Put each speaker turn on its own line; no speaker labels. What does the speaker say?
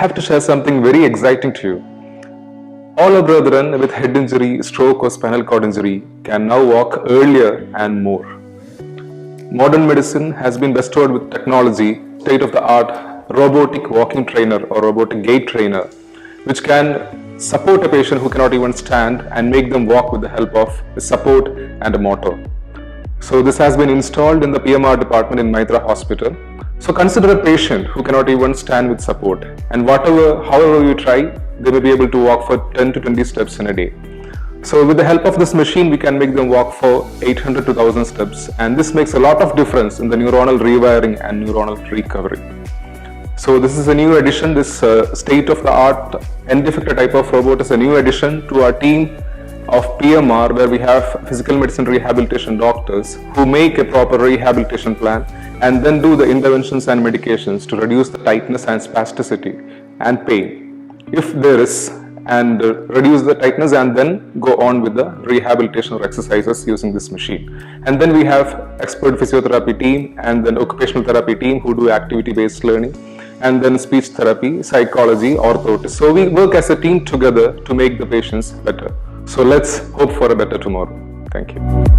have to share something very exciting to you. All our brethren with head injury, stroke or spinal cord injury can now walk earlier and more. Modern medicine has been bestowed with technology, state-of-the-art robotic walking trainer or robotic gait trainer, which can support a patient who cannot even stand and make them walk with the help of a support and a motor. So this has been installed in the PMR Department in Meitra Hospital. So consider a patient who cannot even stand with support, and however you try, they may be able to walk for 10 to 20 steps in a day. So with the help of this machine, we can make them walk for 800 to 1000 steps, and this makes a lot of difference in the neuronal rewiring and neuronal recovery. So this is a new addition. This state-of-the-art end-effector type of robot is a new addition to our team of PMR, where we have physical medicine rehabilitation doctors who make a proper rehabilitation plan and then do the interventions and medications to reduce the tightness and spasticity and pain, if there is, and reduce the tightness and then go on with the rehabilitation or exercises using this machine. And then we have expert physiotherapy team and then occupational therapy team who do activity-based learning, and then speech therapy, psychology, orthopedics. So we work as a team together to make the patients better. So let's hope for a better tomorrow. Thank you.